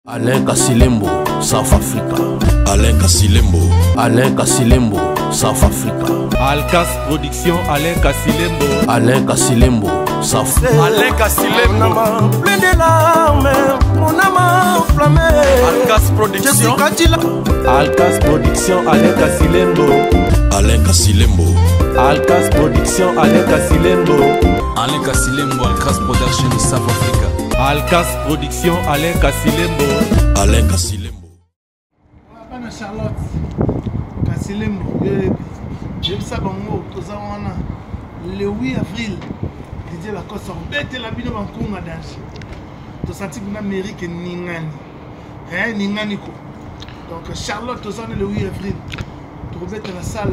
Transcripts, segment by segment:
Alain Kasilembo, South Africa. Alain Kasilembo. Alain Kasilembo, South Africa. Alkas Production, Alain Kasilembo. Alain Kasilembo, South Africa. Alain Kasilembo. Plein de larmes, mon âme enflammée. Alkas Production. Alkas Production, Alain Kasilembo. Alain Kasilembo. Alkas Production, Alain Kasilembo. Alain Kasilembo, Alkas Production, South Africa. Alkas Production, Alain Kasilembo. Alain Kasilembo. Bana Charlotte Kasilembo, je sais bango tozawana le 8 avril Didier Lacoste bête la bino bankunga danger. To senti que l'Amérique ningani. Ningani ko. Donc Charlotte tozana le 8 avril. To bête la salle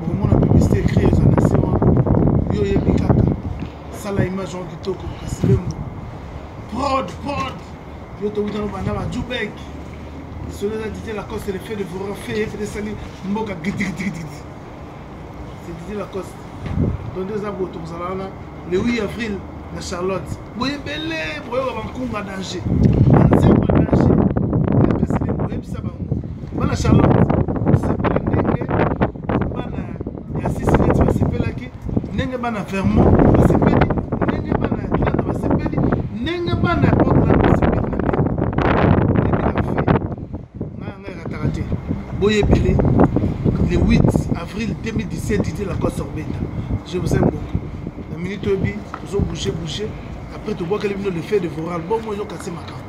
pour mon publicité écrit aux nations. Yo yebikaka. Sala image en kitoko Kasilembo. Prod. Yo to witano bana ba Jubek. Celui-là Didier Lacoste le fait de vous refaire fait de salir mboka giti. C'est Didier Lacoste. Donc deux abos to salana le 8 avril na Charlotte. Boye belé boye ba nkunga danger. Anze ba danger. Kasilembo ebisa bango. Bana Charlotte. C'est ndenge bana ya Sicile ba sepelaki ndenge bana Vermont ba sepeli ndenge bana Atlanta ba sepeli ndenge bana Portland ba sepeli. Boye belé le 8 avril 2017 Didier Lacoste Orbeta. Je vous aime beaucoup. La minute obi, vous bouger. Après tu vois que le fait de vous rendre bon moi yo cassé ma camp.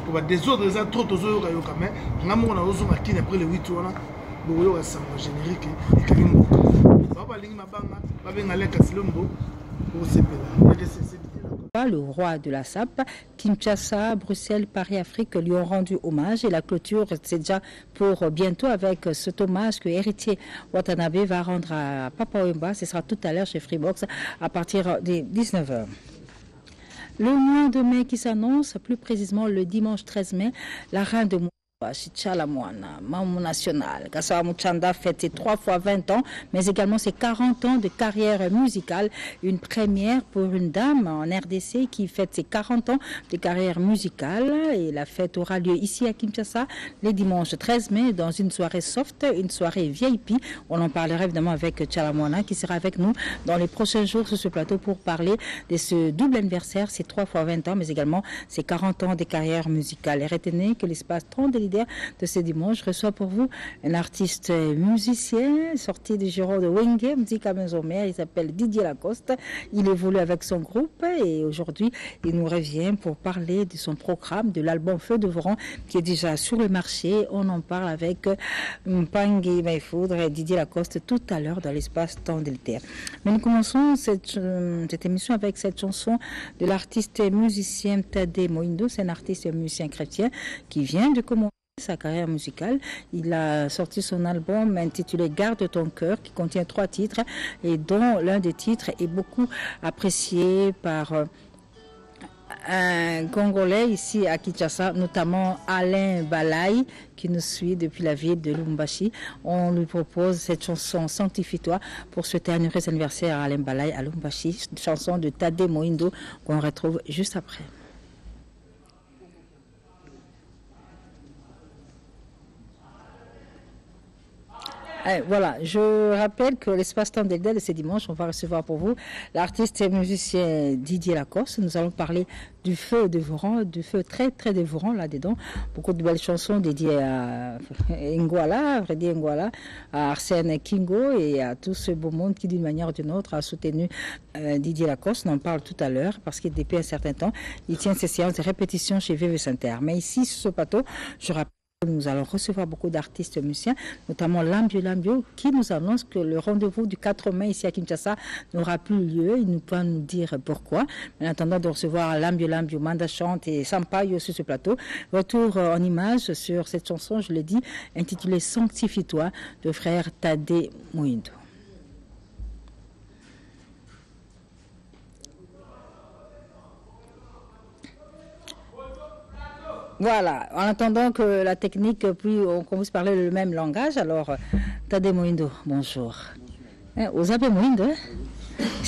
On va des autres ça trop tozo yo ka mais ngamo na ozo makine après le 8 wana bo yo ka générique et kalimbo. Baba lingi mabanga babe ngale Kasilembo pour sepela. Le roi de la SAP, Kinshasa, Bruxelles, Paris, Afrique lui ont rendu hommage et la clôture c'est déjà pour bientôt avec cet hommage que héritier Watanabe va rendre à Papa Wemba. Ce sera tout à l'heure chez Freebox à partir des 19h. Le mois de mai qui s'annonce, plus précisément le dimanche 13 mai, la reine de Chichalamwana, Mamou National. Kassawa Muchanda fête ses 3 fois 20 ans, mais également ses 40 ans de carrière musicale. Une première pour une dame en RDC qui fête ses 40 ans de carrière musicale. Et la fête aura lieu ici à Kinshasa le dimanche 13 mai dans une soirée soft, une soirée VIP. On en parlera évidemment avec Chalamwana qui sera avec nous dans les prochains jours sur ce plateau pour parler de ce double anniversaire, ses 3 fois 20 ans, mais également ses 40 ans de carrière musicale. Et retenez que l'espace 30 de ce dimanche reçoit pour vous un artiste musicien sorti du giron de Wenge, musique à maison mère. Il s'appelle Didier Lacoste. Il évolue avec son groupe et aujourd'hui il nous revient pour parler de son programme, de l'album Feu de Voran qui est déjà sur le marché. On en parle avec Mpangi Maïfoudre et Didier Lacoste tout à l'heure dans l'espace temps de terre. Mais nous commençons cette émission avec cette chanson de l'artiste musicien Tade Moindo. C'est un artiste musicien chrétien qui vient de commencer sa carrière musicale. Il a sorti son album intitulé Garde ton cœur qui contient 3 titres et dont l'un des titres est beaucoup apprécié par un Congolais ici à Kinshasa, notamment Alain Balai qui nous suit depuis la ville de Lubumbashi. On lui propose cette chanson Sanctifie-toi pour souhaiter un heureux anniversaire à Alain Balai à Lubumbashi, une chanson de Tade Moindo qu'on retrouve juste après. Voilà, je rappelle que l'espace temps d'Eldel, ce dimanche, on va recevoir pour vous l'artiste et musicien Didier Lacoste. Nous allons parler du feu dévorant, du feu très très dévorant là-dedans. Beaucoup de belles chansons dédiées à Ngwala, Freddy Ngwala, à Arsène Kingo et à tout ce beau monde qui d'une manière ou d'une autre a soutenu Didier Lacoste. On en parle tout à l'heure parce qu'il depuis un certain temps, il tient ses séances de répétition chez VV Saint-Terre. Mais ici, sur ce plateau, je rappelle nous allons recevoir beaucoup d'artistes musiciens, notamment Lambio, qui nous annonce que le rendez-vous du 4 mai ici à Kinshasa n'aura plus lieu. Il nous peut nous dire pourquoi. Mais en attendant de recevoir Lambio, Manda Chante et Sampaio sur ce plateau, retour en image sur cette chanson, je l'ai dit, intitulée Sanctifie-toi de frère Tade Moindo. Voilà, en attendant que la technique, puis on commence à parler le même langage, alors Tade Moindo, bonjour. Vous avez Moindo,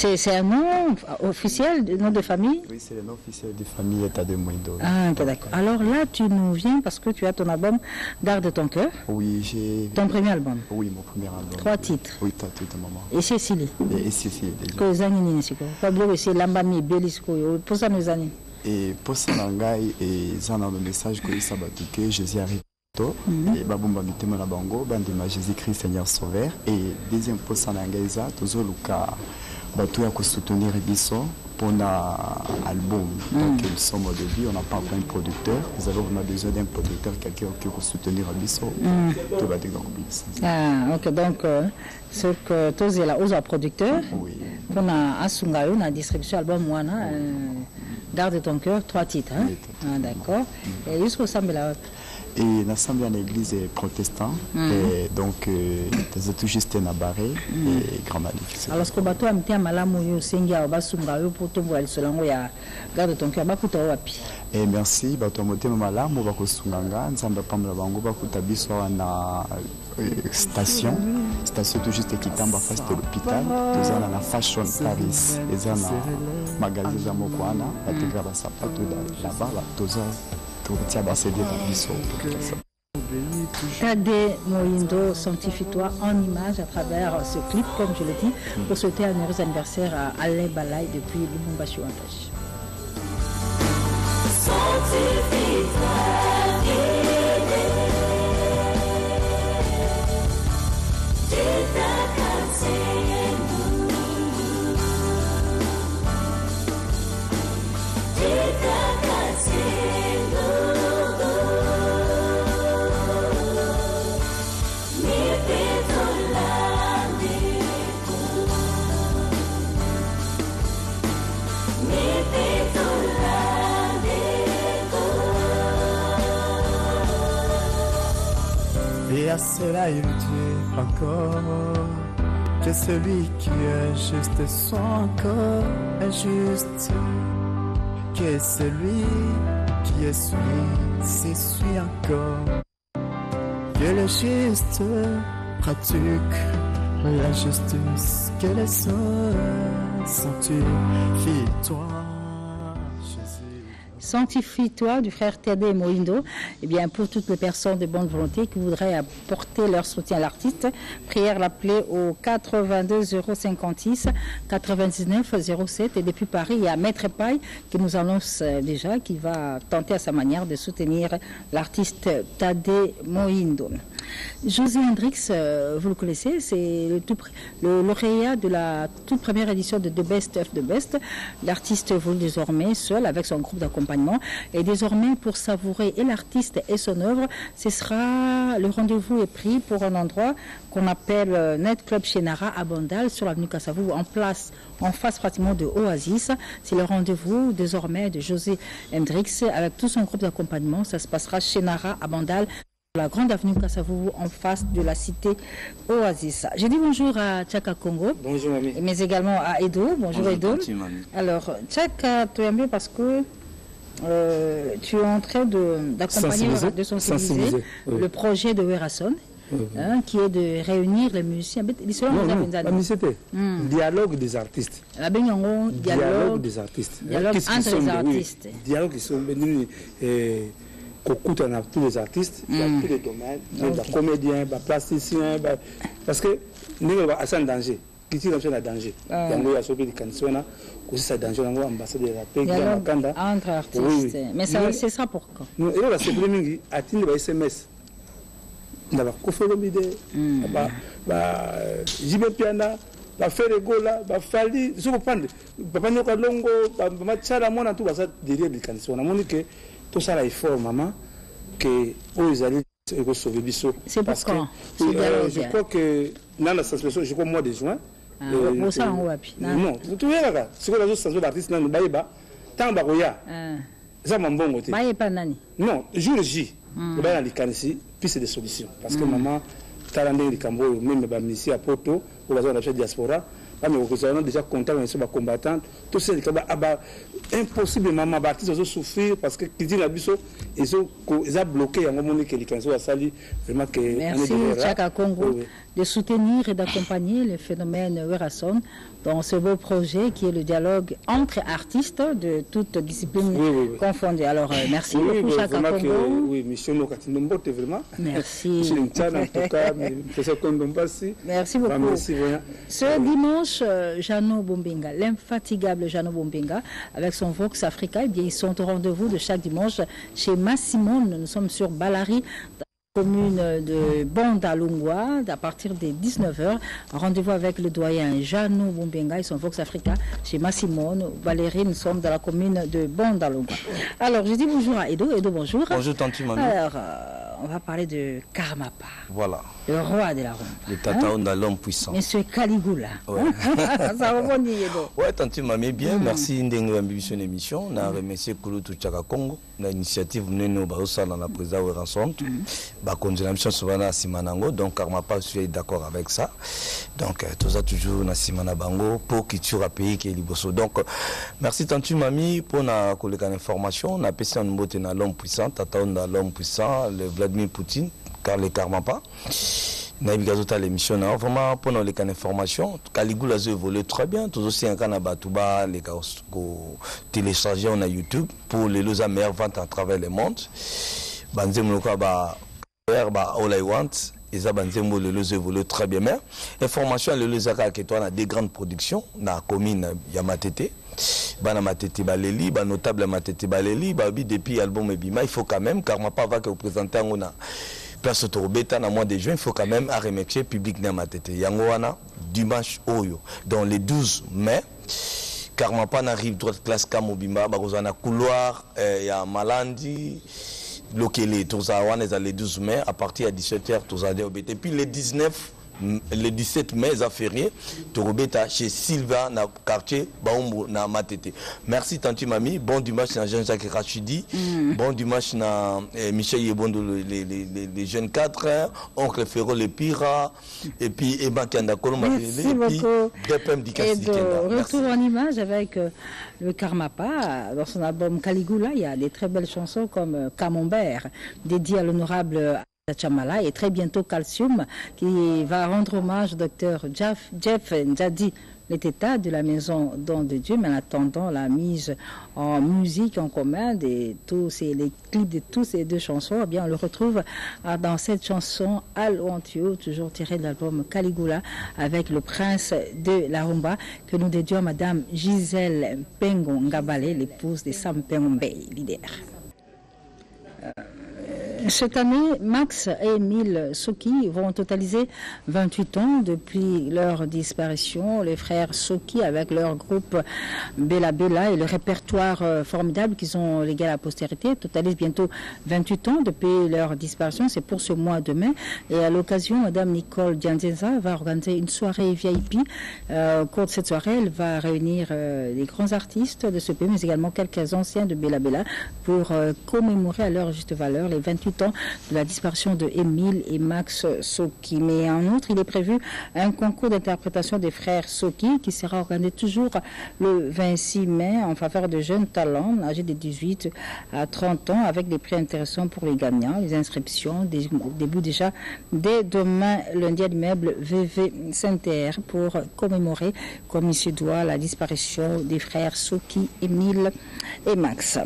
C'est un nom officiel, nom de famille? Oui, c'est le nom officiel de famille Tadé Moïndo. Ah, ok, d'accord. Alors là, tu nous viens parce que tu as ton album Garde ton cœur. Oui, j'ai... Ton premier album? Oui, mon premier album. 3 titres? Oui, 3 titres, maman. Et Cécilie? Et Cécilie, déjà. Que zani nini siko? Pablo, c'est Lambami, Belisco, pour ça nous années. Et pour ça, Nangai, et ça, dans le message que ça va que Jésus arrive. Et babumba mitema na bango bandema Jésus-Christ Seigneur Sauveur. Et deuxième pour ça Nangaisa toujours le cas bato ya ko soutenir biso pour album. Donc nous sommes au début, on n'a pas encore un producteur, nous avons besoin d'un producteur, quelqu'un qui va soutenir biso. Tout va être ah ok, donc ce que tous est là aux producteurs. Oui. On a asungayo na distribution album wana Garde ton cœur 3 titres hein. Ah d'accord. Et jusqu'au samedi là. Et l'ensemble en église protestant et donc c'est tout juste un barré et grand magnifique. Alors ce que bato amtia malamu yo sengia basunga yo poto bo alisolango ya Garde ton cœur bakuta wapi. Et merci bato motema malamu bakosunganga nzamba pamla bango bakuta biso na station tout juste kitamba face de l'hôpital tozana na Fashion Paris ezana magasin za mokwana bategra ba sapato là-bas toza Tadé Moïndo, sanctifie-toi en image à travers ce clip, comme je le dis, pour souhaiter un heureux anniversaire à Alain Balay depuis Lubumbashi Wantash. Et à cela il dit encore que celui qui est juste soit encore injuste, que celui qui est suit encore, que le juste pratique la justice, que les autres sanctifie-toi. Sanctifie-toi du frère Tadé Moïndo. Eh bien, pour toutes les personnes de bonne volonté qui voudraient apporter leur soutien à l'artiste, prière l'appeler au 82 056 99 07. Et depuis Paris, il y a Maître Paille qui nous annonce déjà qu'il va tenter à sa manière de soutenir l'artiste Tadé Moïndo. José Hendrix, vous le connaissez, c'est le lauréat de la toute première édition de The Best of the Best. L'artiste évolue désormais seul avec son groupe d'accompagnement. Et désormais, pour savourer et l'artiste et son œuvre, ce sera le rendez-vous est pris pour un endroit qu'on appelle Net Club chez Nara à Bandal, sur l'avenue Kassavou, en face pratiquement de Oasis. C'est le rendez-vous désormais de José Hendrix avec tout son groupe d'accompagnement. Ça se passera chez Nara à Bandal, la grande avenue Kassavou, en face de la cité Oasis. J'ai dit bonjour à Tchaka Congo. Bonjour, mamie. Mais également à Edo. Bonjour Edo. Alors, Tchaka, tu aimes bien parce que tu es en train d'accompagner, de sensibiliser le projet de Werason, qui est de réunir les musiciens. La musicité, dialogue des artistes. Dialogue des artistes. Dialogue entre les artistes. Dialogue qui sont venus écoutent tous les artistes, il y a tous les domaines, les comédiens, les plasticiens, parce que nous sommes en danger. Qui tire en danger. Il y a sauvé des cantions, aussi ça danger, on a ambassade de la paix, entre artistes. Mais c'est ça pourquoi? Nous, et là, c'est le premier qui a atteint les SMS. On a fait le bidé, Jibé Piana, la Ferregola, la Fali, je comprends. Papa Nyoka Longo, Machara Mona, tout ça derrière les cantions. On a montré que tout ça, il faut, maman, que eux, allaient sauver Bissot. C'est parce que je crois que dans la sensibilisation, je crois mois de juin. Non, vous trouvez là, c'est que la sensibilisation d'artiste dans le Baïba, tant Baroya, ça m'a bon côté. Non, jour J, le Baïba dans les puis c'est des solutions. Parce que maman, Talandé, les Cambo, même les musiciens à Porto, ou la diaspora, mais nous avons déjà contact avec les combattants, tout ça, impossible, maman, artistes ont souffert parce que qui dit la biso, ils ont bloqué à un moment que les canaux a sali vraiment que. Merci Tchaka Congo de soutenir et d'accompagner le phénomène Werason dans ce beau projet qui est le dialogue entre artistes de toutes disciplines confondues. Alors, merci beaucoup, Chaka Congo. Oui, Michel Nokatindombote, vraiment. Merci. Merci beaucoup. Ce dimanche, Jeannot Bombinga, l'infatigable Jeannot Bombinga, avec son Vox Africa, eh bien, ils sont au rendez-vous de chaque dimanche chez Massimone. Nous sommes sur Balari, commune de Bondalungwa, à partir des 19h. Rendez-vous avec le doyen Jeannot Bombinga et son Vox Africa chez Massimone. Valérie, nous sommes dans la commune de Bondalungwa. Alors, je dis bonjour à Edo. Edo, bonjour. Bonjour, Tanti Mami. Alors, on va parler de Karmapa. Voilà. Le roi de la rumba. Le Tataonda, l'homme puissant. Monsieur Caligula. Ouais. Ça rebondit, Edo. Ouais, Tanti Mami, bien. Merci d'engager une émission. On a remercié Kouloutou Chaka Congo. L'initiative menée au Barossa dans la présidence de Ransom. Donc Karmapa, je suis d'accord avec ça. Donc tout ça toujours na Simana Bango pour qui tu as pays qui est liboso. Donc merci Tantu Mami pour na collecter l'information. On a passé un mot dans l'homme puissant, Tataonda l'homme puissant, le Vladimir Poutine, car le Karmapa. Navigazo l'émission là vraiment pour nous les informations. Caligula a évolué très bien. Tout aussi un canaba tuba les gars télécharger on a YouTube pour les meilleures ventes à travers le monde. Banzem lokaba all I want, et ça banzemo le loze évolue très bien. Mais information le loze que toi on a des grandes productions na commune Yamatete. Bana Matete Baleli, ba notable Matete Baleli, ba bi depuis album Ebima, il faut quand même car ma pas va que présenter on a place Torobeta na mois de juin, il faut quand même à remercier public na Matete. Yangoana dimanche Oyo dans les 12 mai. Car ma pas n'arrive droite classe Kamobimba, ba kozana couloir ya Malandi. Lokele, tous à les 12 mai, à partir de 17h, tous à et puis le 17 mai, ça férié, Torobeta chez Sylvain, dans le quartier, Baumbo, dans Matete. Merci, Tanti Mami. Bon dimanche, dans Jean-Jacques Rachidi. Bon dimanche, dans Michel Yebondo, les jeunes 4, Oncle Ferro, les Pira, et puis Eba Kanda Koloma, et puis DPM Dikasi. Retour en image avec le Karmapa. Dans son album Caligula, il y a des très belles chansons comme Camembert, dédié à l'honorable Chamala, et très bientôt Calcium, qui va rendre hommage au docteur Jeff Ndjadi, l'état de la maison Don de Dieu, mais en attendant la mise en musique en commun de tous les clips de tous ces deux chansons, eh bien on le retrouve dans cette chanson Al Antio, toujours tirée de l'album Caligula, avec le prince de la rumba que nous dédions à Madame Gisèle Pengo Ngabale, l'épouse de Sam Pengombe, leader. Cette année, Max et Émile Soki vont totaliser 28 ans depuis leur disparition. Les frères Soki, avec leur groupe Bella Bella et le répertoire formidable qu'ils ont légué à la postérité, totalisent bientôt 28 ans depuis leur disparition. C'est pour ce mois de mai. Et à l'occasion, Madame Nicole Dianzenza va organiser une soirée VIP. Au cours de cette soirée, elle va réunir les grands artistes de ce pays, mais également quelques anciens de Bella Bella pour commémorer à leur juste valeur les 28 ans de la disparition de Émile et Max Soki. Mais en outre, il est prévu un concours d'interprétation des frères Soki qui sera organisé toujours le 26 mai en faveur de jeunes talents âgés de 18 à 30 ans avec des prix intéressants pour les gagnants. Les inscriptions débutent déjà dès demain lundi à l'immeuble VV Saint-Air pour commémorer comme il se doit la disparition des frères Soki, Émile et Max.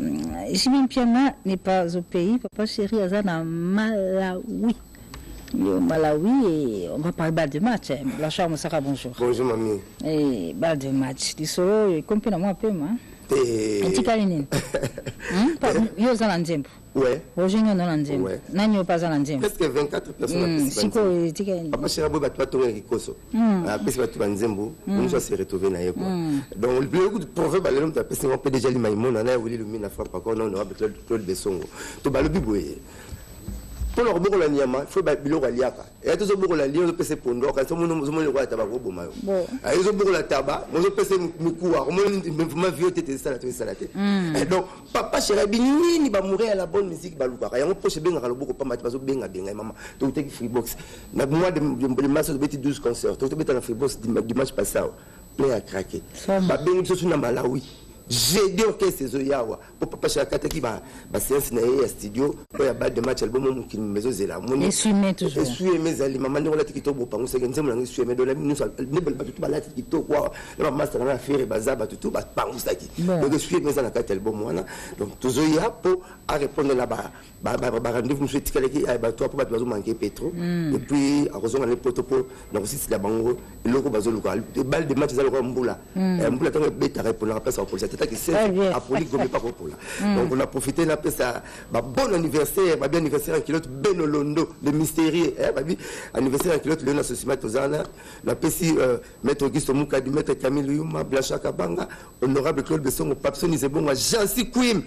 Jimmy Piana n'est pas au pays. Papa chéri Azana Malawi. Au Malawi, et on va parler balle de match. La chambre sera bonjour. Bonjour mamie. Et balle de match. Du solo, comprenez moi un peu, moi. Et Tikalinin. Yo Zalanzembo. Ouais. Aujourd'hui, on a Nzembo. Nani pas Zalanzembo. Presque 24 personnes. Siko Tikalinin. Papa chéri Aboba toi tourner Rikoso. Après c'est tu Nzembo. On doit se retrouver na yeko. Donc le coup de proverbe l'homme t'a passé on peut déjà li maïmon on a voulu le mina frappe encore non avec Claude Bessongo. To ba le biboye. Pour leur bourre la niama, il faut bilo liaka. Et tous au bourre la lion, on peut se pondre. Quand on le voit tabac au bomayo. Ils ont bourre la tabac, on peut se moukoua. On m'a vu t'étais salaté salaté. Donc papa chéri bini ni va mourir à la bonne musique balouka. Et on peut se bien à le bourre pas match parce que bien maman. Donc t'es freebox. Mais moi de masse de 12 concerts. Donc t'es dans freebox dimanche passé. Plein à craquer. Bah bien tout sur na Malawi. j'ai dit orchestre Zoyawa pour papa Chakata qui va séance na ya studio pour ya bal de match album qui maison zela et suime toujours et suime mes ali maman on l'a tiki to bo pango c'est nzembo na suime do la nous ne bel pas tout ba la tiki to quoi la master na faire bazaba tout ba pango staki donc suime mes na kata album wana donc Zoya pour à répondre là-bas rendez-vous monsieur tikaleki ba toi pour ba bazo manquer pétro et puis à raison les protocole donc aussi c'est la bango le loko bazo local les balles de match za local mbula mbula tant beta répondre la place pour ça qui sert à police comme pas pour là. Donc on a profité de ça bon anniversaire, bien anniversaire en kilote Beno Londo, le mystérieux, anniversaire en kilote Léon Associé Tozana, la PC maître Auguste Moukadi, maître Camille Yuma, Blancha Kabanga, honorable Claude Besson, au Papson Isebon, Jansi Quim,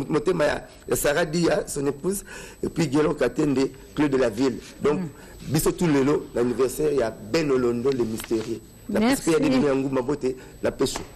Motema Sarah Dia, son épouse, et puis Guélon Katende, Claude de la ville. Donc, bisous tout le lot, l'anniversaire, il y a Beno Londo, le mystérieux. Merci.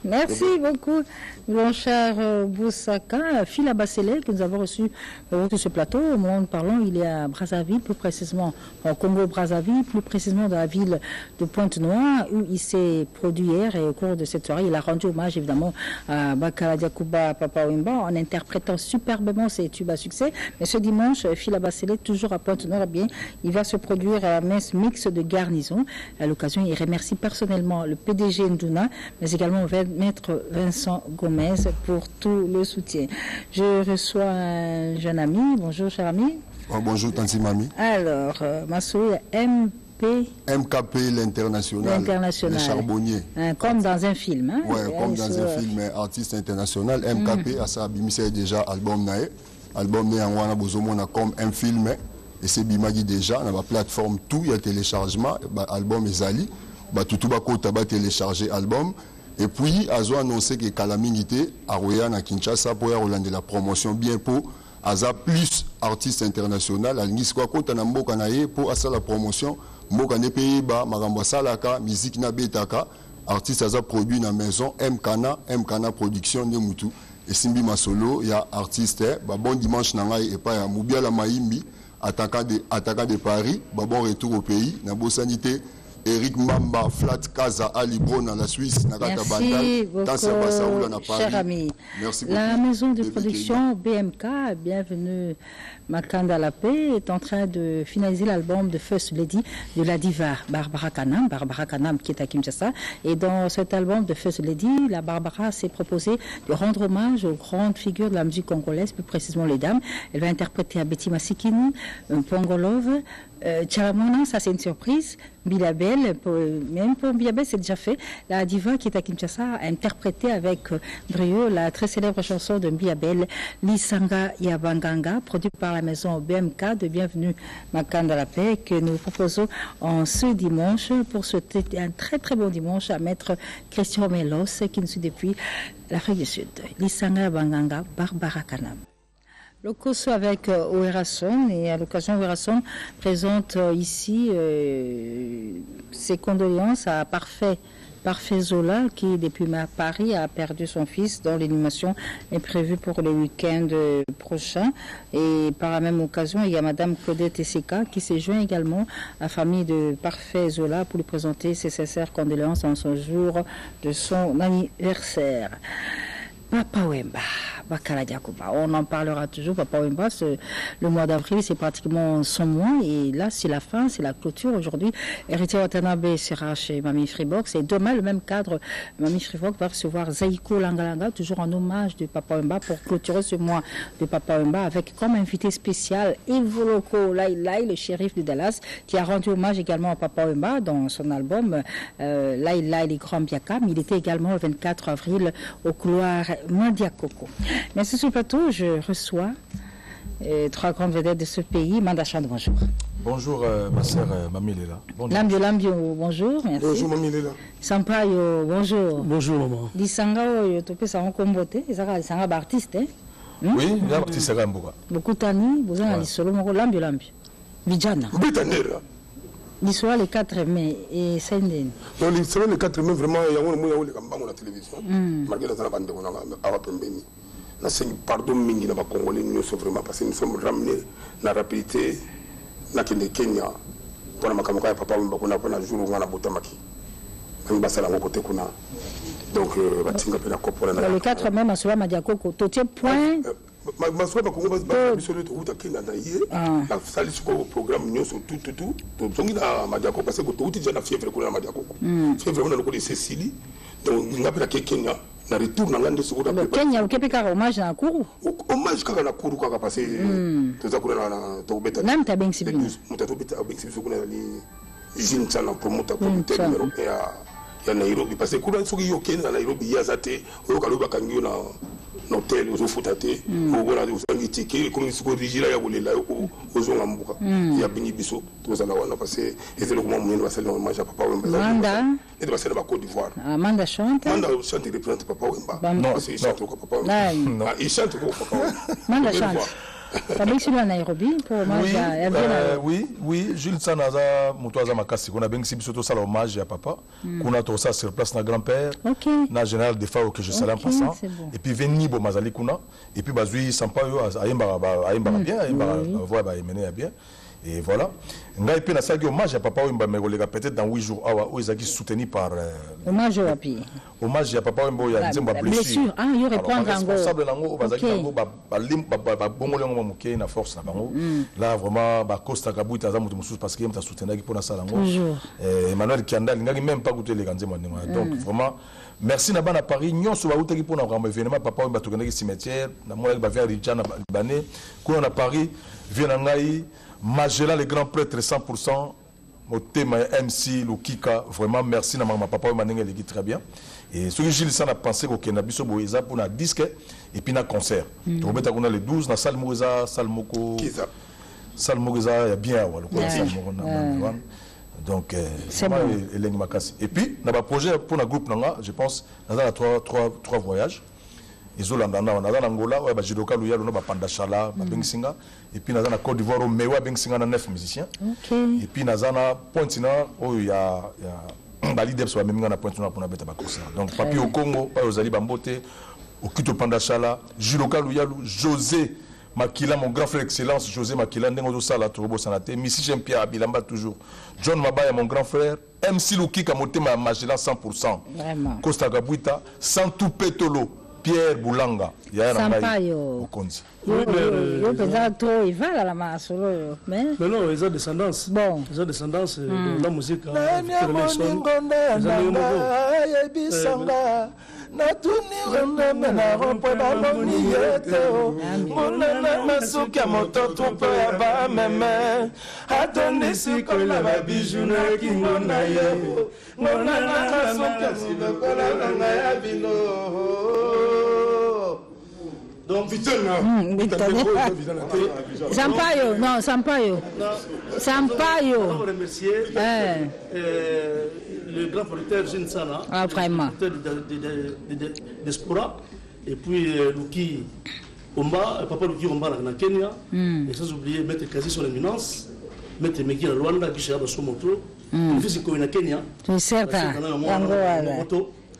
Merci beaucoup, mon cher Boussaka. Phila Bassele, que nous avons reçu sur ce plateau. Au moment où nous parlons, il est à Brazzaville, plus précisément au Congo-Brazzaville, plus précisément dans la ville de Pointe-Noire, où il s'est produit hier. Et au cours de cette soirée, il a rendu hommage évidemment à Bakala Diakouba Papa Wemba en interprétant superbement ses tubes à succès. Mais ce dimanche, Phila Bassele, toujours à Pointe-Noire, eh bien, il va se produire à un mix de garnison. À l'occasion, il remercie personnellement le PDG Nduna, mais également Maître Vincent Gomez pour tout le soutien. Je reçois un jeune ami. Bonjour, cher ami. Oh, bonjour, Tanti Mami. Alors, Massou, MKP, l'international. Les charbonniers. Comme dans un film. Hein? Oui, comme dans un film, artiste international. MKP, à ça, c'est déjà album nae. Album nae, on a besoin comme un film. Et c'est Bimagi déjà, on a la plateforme, tout, il y a téléchargement, album est Zali. Tout va télécharger album et puis Azo annoncé que Kalamingité à Royan à Kinshasa pour Hollande la promotion bien pour Aza plus artiste international à Nisquako Tanambo Kanaye pour Asa la promotion Mokane Pays-Bas Maramba Salaka musique na Betaka artiste Aza produit na maison Mkana production de Mutu et Simbi Masolo il y a artiste bon dimanche nangai et pas ya Moubiala Maimbi attaquant de Paris bon retour au pays na bo sanité Eric Mamba, Flat Casa, Ali Brona, la Suisse, Nagata Bandal, cher ami. Merci beaucoup. La maison de production BMK, bienvenue Makanda La Paix, est en train de finaliser l'album de First Lady de la diva Barbara Kanam qui est à Kinshasa. Et dans cet album de First Lady, la Barbara s'est proposée de rendre hommage aux grandes figures de la musique congolaise, plus précisément les dames. Elle va interpréter Betty Masikini, Pongolove, Charamona, ça c'est une surprise. Bilabel, même pour Bilabel c'est déjà fait. La diva qui est à Kinshasa a interprété avec brio la très célèbre chanson de Bilabel, Lisanga Yabanganga, produite par la maison BMK de Bienvenue Makanda La Paix, que nous proposons en ce dimanche pour souhaiter un très très bon dimanche à maître Christian Melos qui nous suit depuis l'Afrique du Sud. Lisanga Yabanganga, Barbara Kanam. Le Koso avec Ouerason, et à l'occasion Ouerason présente ici ses condoléances à Parfait Zola qui depuis Paris a perdu son fils dont l'animation est prévue pour le week-end prochain. Et par la même occasion il y a Madame Claudette Tesseka qui s'est joint également à la famille de Parfait Zola pour lui présenter ses sincères condoléances en son jour de son anniversaire. Papa Wemba, Bakala Diakouba, on en parlera toujours. Papa Wemba, le mois d'avril, c'est pratiquement son mois. Et là, c'est la fin, c'est la clôture. Aujourd'hui, Héritier Watanabe sera chez Mamie Freebox. Et demain, le même cadre, Mamie Freebox va recevoir Zaiko Langalanga, toujours en hommage de Papa Wemba, pour clôturer ce mois de Papa Wemba, avec comme invité spécial Ivoloko Lailai, le shérif de Dallas, qui a rendu hommage également à Papa Wemba dans son album Lailai, les grands Biakam. Il était également le 24 avril au couloir Mandia Coco. Mais sur ce plateau, je reçois trois grandes vedettes de ce pays. Mandachan, bonjour. Bonjour, ma sœur Mamie Lela. Lambio, bonjour. Merci. Bonjour, Mamie Lela. Sampaio, bonjour. Bonjour, maman. Lisanga, tu peux savoir comment voter. Lisanga, artiste, hein? Oui, il y a artiste, c'est Ramboga. Beaucoup d'années, vous avez solo, Lambio. Bidjana. Bitanera. L'histoire le 4 mai et Senden. Non, l'histoire le 4 mai, vraiment, il y a la télévision. Malgré la bande, on a Pembeni. Nous sommes pardon, nous sommes Congolais, nous sommes vraiment parce que nous sommes ramenés dans la rapidité. Nous sommes Kenya. Pour la Makamaka, papa, on a un jour où on a Botamaki. basala ngo côté kuna. Donc batinga pe la kopona na. Le 4 mai Massoua Madiakoko totie point. Massoua ba kongo ba misolo to uta kinga na ye. La sali siko programme nyonso tout. To zongi na Madiakoko parce que to uti jana fièvre kuna na Madiakoko. Fièvre kuna ko de Cécilie. Donc ngapela ke Kenya. Na retour na ngande siko le Kenya ukepe ka hommage na Kuru. Hommage kaka na Kuru kaka parce que to za kuna na to beta. Nam ta bengi sibi. Mutato beta bengi sibi kuna li Jim Sana promoteur numéro 1 ya Nairobi parce que kuna soki yo kena na Nairobi ya zate oyo kaloba kangi na hotel ozo futate o bona usangi tike comme siko rigila ya bolela ozo ngambuka ya bini biso to za na wana parce que ezelo kuma munene basala hommage à Papa Wemba Manda et basala ba Côte d'Ivoire Manda chante représente Papa Wemba non parce qu'il chante Papa Wemba non il chante Papa Wemba Manda chante à Nairobi pour hommage à oui, Jules Sanaza, Moutouaza Makasi, qu'on a bien que surtout ça l'hommage à papa, qu'on a tout ça sur place na grand-père, na général des fois que je salue en passant, et puis Veni Bo Mazali Kuna, et puis Bazui Sampayo, Aïmbara bien, Aïmbara voix mener bien. Et voilà. Et puis, on a hommage à Papa Wemba, mais peut-être dans 8 jours, où ils ont soutenu par. Hommage à Papi. Hommage à Papa Wemba, il y a des blessures. Ah, il y aurait point responsable de force. Là, vraiment, Costa Kabou, parce qu'il y a soutenu pour la salle. Emmanuel Kiandal, il n'a même pas goûté les grands. Donc, vraiment. Merci Naban à Paris. Nous sommes à pour un événement. Papa Wemba, tu connais le cimetière. Nous sommes à Ridjan, Libanais. Quand on a Paris, Vienangaï. Magela, le grand prêtre 100%, au thème MC, Lukika, vraiment merci à ma papa, il dit très bien. Et ce que Gilles San a pensé au Kenabiso Boïza pour un disque et puis un concert. Donc on a les 12, dans Salle Moza, Salle Moko, Salle Moza, il y a bien, donc c'est bon. Et puis, on a un projet pour un groupe, je pense, on a trois voyages. Ils ont Angola, Pandachala, Bengsinga, et puis dans la Côte d'Ivoire, Mewa Bengsinga, 9 musiciens. Et puis dans la Pointina, il y a Balideb sur la même Pointina pour la bête à Bakosa. Donc, papier au Congo, aux Ali Bambote, au Kito Pandachala, Juloka Louyalou, José Makila, mon grand frère excellence, José Makila, Nengozo Sala, Tourobo Sanate, Missi Jean-Pierre Abilamba toujours, John Mabaya, mon grand frère, MC Luki Kamote Magela 100%, Costa Gabuita, Santou Petolo. Pierre Boulanga, Sampaio. Yo pensais trop, il va la masse. Mais non, ils ont descendance. Bon. Ils ont descendance de la musique. Donc, Sampaio, non, Sampaio. Sampaio. On va remercier le grand producteur Gilles Sana. Ah, vraiment. D'Espora. Et puis, Luki Omba, papa Luki Omba, dans Kenya. Et sans oublier, Maître Kazi sur l'éminence. Maître Meki à Rwanda, qui cherche son moto. Le fils de Kenya. C'est certain.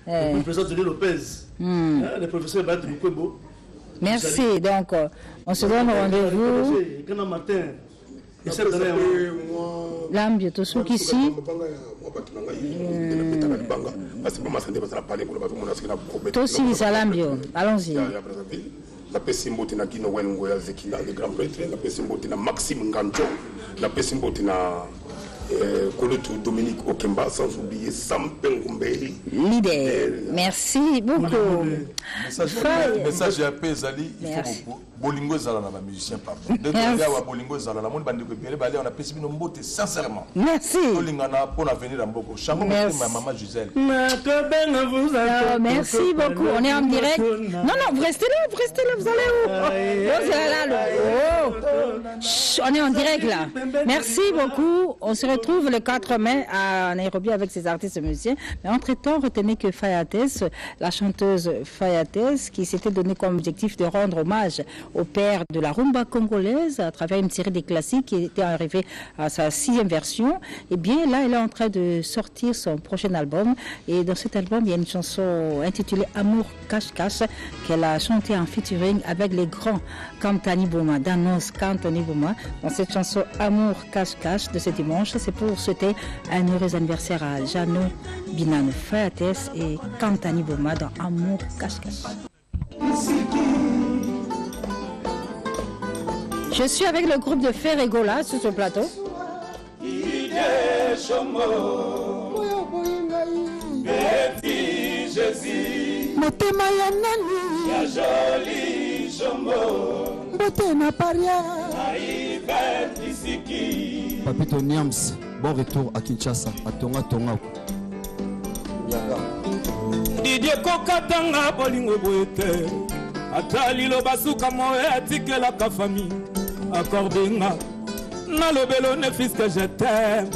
Le professeur Denis Lopez. Le professeur Bat Mukwebo. Merci. Donc, on se donne rendez-vous. L'ambio, tout ce qui ici. Aussi, l'ambio. Allons-y. La Pessimbote na Kino Wengo ya Zekina, le grand prêtre, la Pessimbote na Maxime Nganjo, la Pessimbote na Kolotu Dominique Okemba, sans oublier Sampengumbeli. Leader. Merci beaucoup. Message à Pézali, il faut Bolingo Zala, la musicien, pardon. De Bolingo Zala, la monde bande on a Pessimbote nos mots sincèrement. Merci. Bolingana pour l'avenir en Boko. Chango ma maman Gisèle. Merci beaucoup. On est en direct. Non, vous restez là, vous allez où? On est en direct là. Merci beaucoup. On se retrouve le 4 mai à Nairobi avec ces artistes musiciens. Mais entre-temps, retenez que Fayates, la chanteuse Fayates, qui s'était donné comme objectif de rendre hommage au père de la rumba congolaise à travers une série de classiques qui était arrivée à sa 6e version, et bien là, elle est en train de sortir son prochain album. Et dans cet album, il y a une chanson intitulée Amour Cache-Cache qu'elle a chantée en featuring avec les grands Kantani Boma, Danos, Kantani Niboma dans cette chanson Amour cache-cache de ce dimanche. C'est pour souhaiter un heureux anniversaire à Jano Binano Fayates et Kanta Niboma dans Amour cache-cache. Je suis avec le groupe de Ferregola sur ce plateau. Motema ya nani ya joli jombo Mbote na paria Papito Niams, bon retour à Kinshasa, à Tonga Tonga. Didier Kokatanga bolingo boete Atali lo basuka moe atikela ka famille Accordenga na lobelo ne fils que je t'aime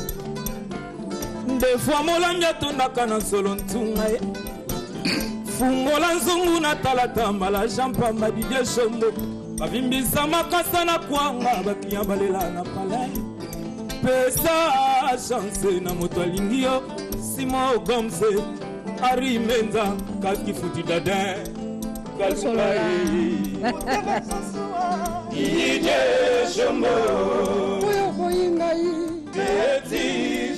Des fois molanga tondaka na solo ntunga Fungola nzungu na talatamba la jampa madide shombo Bavimbisa makasa na kwanga bakia balela na palai Pesa chance na moto alingio Simo gomse Ari menza kaki futi dada Kalsolae Ije shombo Oyo boyingai Beti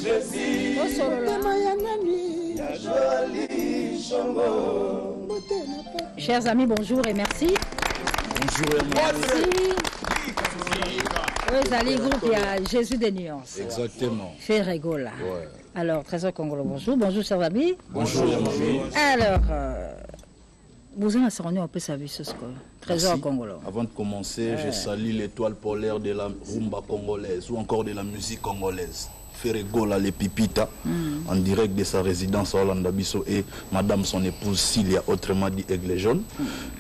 jesi Motema ya nani ya joli shombo Chers amis, bonjour et merci. Bonjour et merci. Oui, allez, groupe, il y a Jésus des nuances. Exactement. Ferregola. Ouais. Alors, Trésor Congolo, bonjour. Bonjour, chers amis. Bonjour. Alors, vous en avez un peu sa vie, ce score. Trésor Congolo. Avant de commencer, je salue l'étoile polaire de la rumba congolaise ou encore de la musique congolaise. Ferregola les Pipita, en direct de sa résidence à Hollande-Bisso et madame son épouse Cilia, autrement dit Aigle Jaune.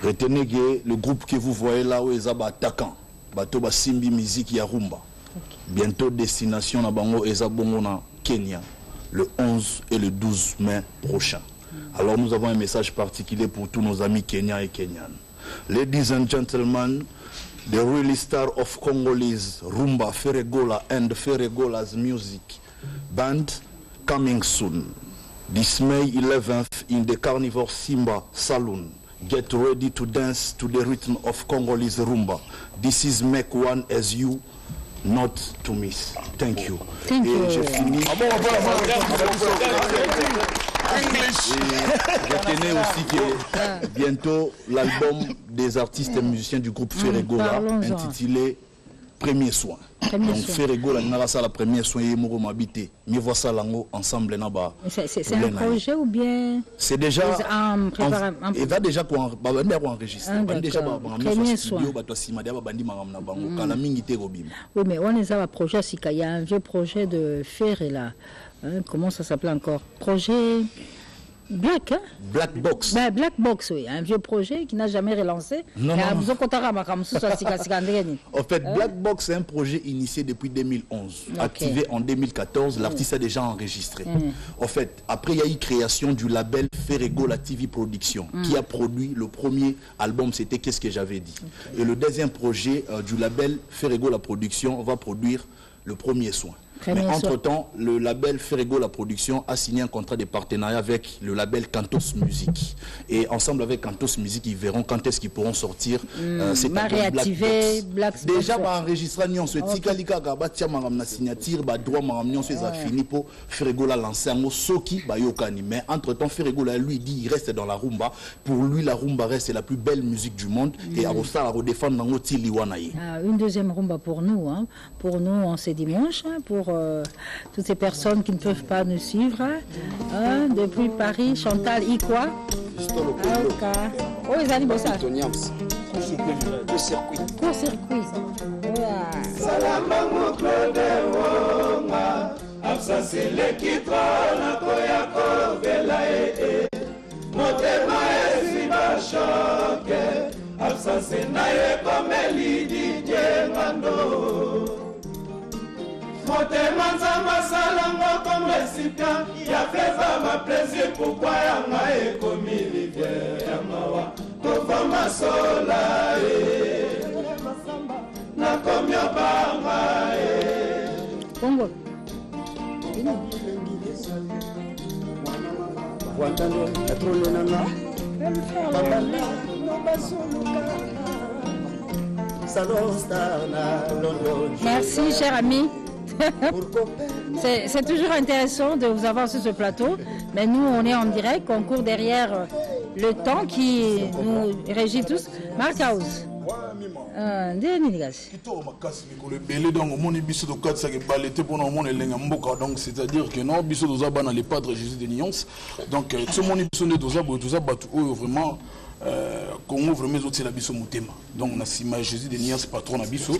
Retenez que le groupe que vous voyez là où ils sont attaquants, Batoba Simbi Musique ya Rumba. Bientôt destination na Bango et Zabongo na Kenya, le 11 et le 12 mai prochain. Alors nous avons un message particulier pour tous nos amis kenyans et kenyanes. Ladies and gentlemen, the really star of Congolese rumba, Ferregola and Ferregola's music band coming soon. This May 11th in the Carnivore Simba Saloon. Get ready to dance to the rhythm of Congolese rumba. This is make one as you not to miss. Thank you. Thank you. J'ai fini. Je tenais aussi que bientôt l'album des artistes et musiciens du groupe Ferregola intitulé Premier Soin. Donc Ferregola n'a pas la première soin et Moro m'habiter. Mais voit ça ensemble là-bas. C'est un projet ou bien c'est déjà il va déjà enregistrer. Premier Soin. Oui, mais on est à un projet, il y a un vieux projet de Ferre là. Comment ça s'appelle encore? Projet Black, hein? Black Box. Ben, Black Box, oui. Un vieux projet qui n'a jamais relancé. Non. En fait, Black Box, c'est un projet initié depuis 2011. Okay. Activé en 2014, l'artiste a déjà enregistré. En fait, après, il y a eu création du label Ferregola TV Production, qui a produit le premier album, c'était Qu'est-ce que j'avais dit. Okay. Et le deuxième projet du label Ferregola Production va produire le Premier Soin. Mais entre-temps, le label Ferregola Production a signé un contrat de partenariat avec le label Cantos Music. Et ensemble avec Cantos Music, ils verront quand est-ce qu'ils pourront sortir cet album Black Box. Déjà, on enregistre Nyonso. Tikalika Gabatia Maramna signature, droit Maram Nyonso, ça fini pour Ferregola lancer un mot Soki Bayokani. Mais entre-temps, Ferregola lui dit il reste dans la rumba. Pour lui, la rumba reste la plus belle musique du monde. Et à ça, à redéfendre dans notre Liwanaï. Une deuxième rumba pour nous. Hein. Pour nous, on ce dimanche. Pour toutes ces personnes qui ne peuvent pas nous suivre. Hein, depuis Paris, Chantal Ikwa. Oh, ils allaient bosser. Court-circuit. Salama Claude Wonga. Absa sele kitra na koyako vela Motema esiba choke. Absa senaye komeli DJ Mando. Motema nzamba salango comme récipient. Ya fleva ma plaisir pourquoi yanga ekomi rivière yamawa. Kovama sola na komyo banga Congo. Wantando petrole nana. Merci, cher ami. C'est toujours intéressant de vous avoir sur ce plateau, mais nous, on est en direct, on court derrière le temps qui nous régit tous. Marc House. C'est-à-dire que non, biso doza bana les padres Jésus de Nyons. Donc ce moni biso ne doza batu vraiment Congo vraiment autres la biso mutema. Donc on a Sima Jésus de Nyons patron na biso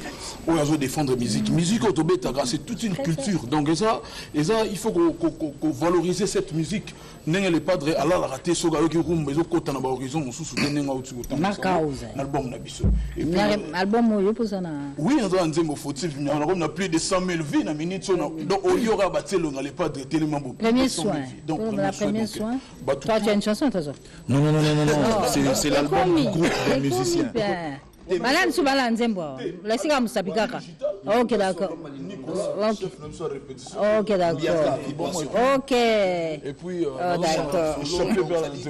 ou yazo défendre musique autobeta c'est toute une culture. Donc ça il faut qu'on valoriser cette musique. Nenga les padres ala la raté so ga yoki rumba ezo kota na ba horizon mususu nenga uti kota. Album na biso. Et puis album yo posana. Oui, on a nzembo fautif, on a plus de 100 000 vies na minute donc au lieu rabattre on a les padres tellement beau. Premier soin. Donc la première soin. Toi tu as une chanson toi ça? Non, c'est l'album du groupe des musiciens. Malan su Malan nzembo. La sika musabikaka. OK d'accord. OK d'accord. OK. Et puis d'accord.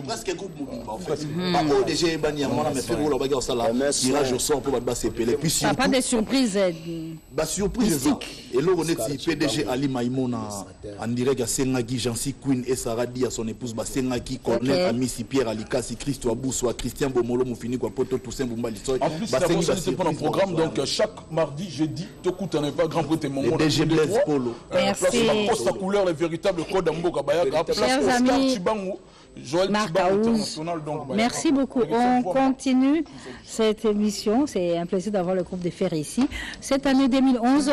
Presque un groupe mobile en fait. Pas ODG bani amona mais faire la bagarre ça là. Tirage au sort pour ba s'épeler. Puis surtout pas de surprise. Ba surprise ça. Et là on est PDG Ali Maïmona en direct à Sengaki Jancy Queen et Sarah Di à son épouse ba Sengaki Cornel Amisi Pierre Alikasi Christo Abousso Christian Bomolo Moufini quoi poto Toussaint Bombali Soy. C'est pour un programme, donc chaque mardi, jeudi, Tokuta n'est pas grand côté mon DG Blaise Polo. Merci. Place la poste à couleur, les véritables codes d'Amboka Bayaka. Place Oscar Chibango, Joël Chibango international. Merci beaucoup. On continue cette émission. C'est un plaisir d'avoir le groupe de Fer ici. Cette année 2011,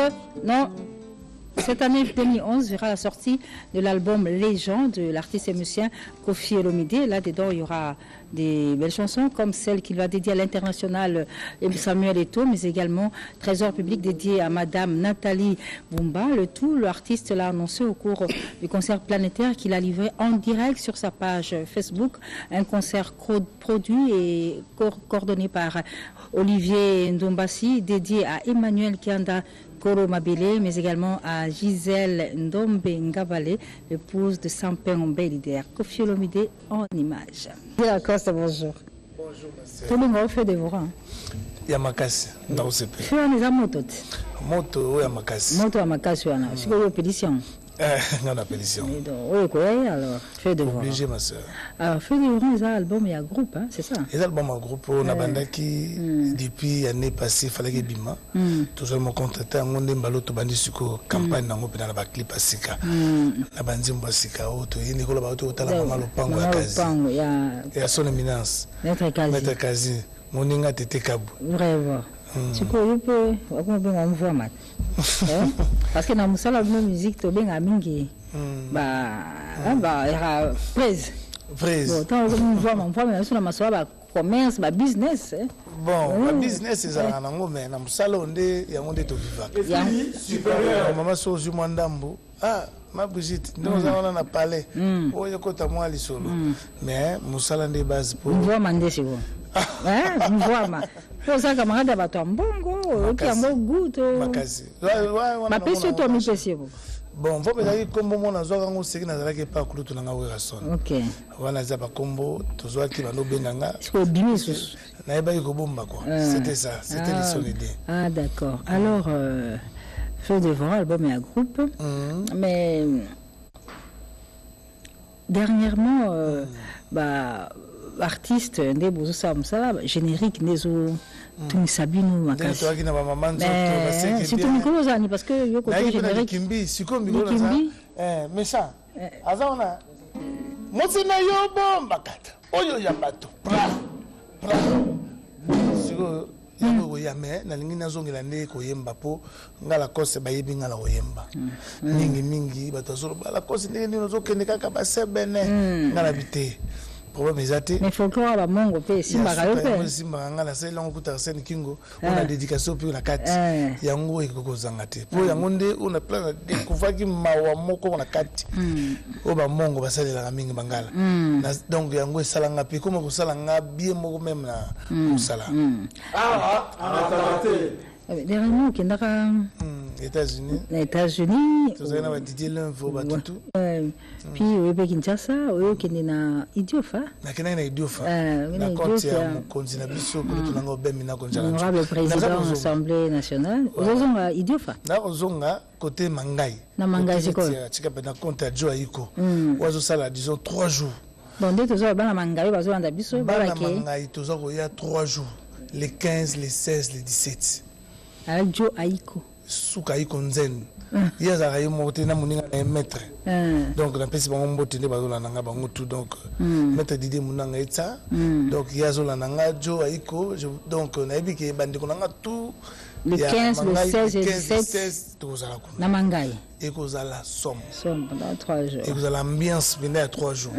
cette année 2011 verra la sortie de l'album Légende de l'artiste et musicien Kofi Olomide. Là-dedans, il y aura des belles chansons comme celle qu'il va dédier à l'international Samuel Eto'o, mais également Trésor public dédié à Madame Nathalie Bumba. Le tout, l'artiste l'a annoncé au cours du concert planétaire qu'il a livré en direct sur sa page Facebook. Un concert produit et coordonné par Olivier Ndombassi, dédié à Emmanuel Kianda Koro Mabele, mais également à Gisèle Ndombe Ngabale, l'épouse de Sampé Ombe leader. Kofi Olomide en image. Costa, bonjour. Bonjour, monsieur. Tout le monde fait des voix. Yamakasi, dans ce pays. Tu as des motos. Moto, oui, Yamakasi. Moto, Yamakasi, oui. C'est quoi l'appellation? Non, l'appellation. Oui, quoi, alors, fait de voix. Obligé, ma soeur. Alors, fait de voix, les albums et un groupe, hein, c'est ça? Les albums en groupe, on a bandaki, depuis l'année passée, il fallait que Bima. Toujours me contacter, on a un bandi sur campagne, on a un clip à Sika. La bandi Mbasika, il y a un autre, il y a un pango à Kazi. Il y a son éminence. Maître Kazi. Moninga Tete Kabou. Vraiment. Tu peux, on voit mal. Parce que dans la musique, tu as bien mingi. Il y a prise. Prise. Bon, on voit, mais sur la commerce, business. Bon, le business, c'est ça. Mais dans le salon, il y a un peu de vivant. Super. Maman, so je m'endambo. Ah, ma Brigitte, nous avons un palais. Oh, il y a quoi moi les solo. Mais mon salon de base pour. On voit mandé sur vous. On voit ma. Pour ça, camarade, il y a un bon qui a un bon goût. Ma pêche, toi, mi pêche. Bon, faut me dire comme mon azo quand c'est que n'a pas pas couler tout na ngawe rason. OK. Wana za ba kombo tozo ki ba no benanga. C'est quoi bimisus? Na ba ko bomba quoi. C'était ça, c'était les son idée. Ah d'accord. Alors feu de vent, album et un groupe. Mais dernièrement artiste ndé bozo sam ça générique nezo tout sabino makasi. Toi qui na ba maman zo c'est tout micro zani parce que yo côté générique kimbi siko micro za mais ça azaona motsina yo bomba kata oyo ya bato siko yango ya me na lingi nazongela nde koyemba po ngala kose bayebi ngala koyemba mingi bato zo bala kose ndenge ndino zo kende kaka ba sebene ngala bité problème ezate mais faut que la mongo pe simba ka yo pe simba ngala sai longo kuta sen kingo ona dédication pe na kati yango ekoko zanga te po yango nde ona plan de kuvaki mawa moko na kati o ba mongo basalela ka mingi bangala donc yango esalanga pe comme ko salanga bien moko même na kusala dernièrement qui ndaka États-Unis. Didier Lenvo, tout. Puis au Kinshasa, au Kenya Idiofa. Na Idiofa. Na compte ya mkonzi biso pour tout nango bemina konjala. Honorable président de l'Assemblée nationale. Ozonga Idiofa. Na ozonga côté Mangai. Na Mangai c'est quoi? Tika na compte ya Joe Aiko. Ozo sala disons 3 jours. Bon, dès que bana Mangai bazo anda biso bana Mangai tozo koya 3 jours. Les 15, les 16, les 17. Avec Joe Aiko. Souka Aiko Nzen. Il y a un monté na moninga na maître. Donc la pesi bango mbote ne bazo la nanga bango tout donc maître Didier Munanga etsa. Donc il y a zo la nanga Joe Aiko donc na ebi ke bandi ko nanga tout le 15, le 16 et le 17 na Mangai. Et vous avez la somme pendant 3 jours. Et vous avez l'ambiance pendant 3 jours.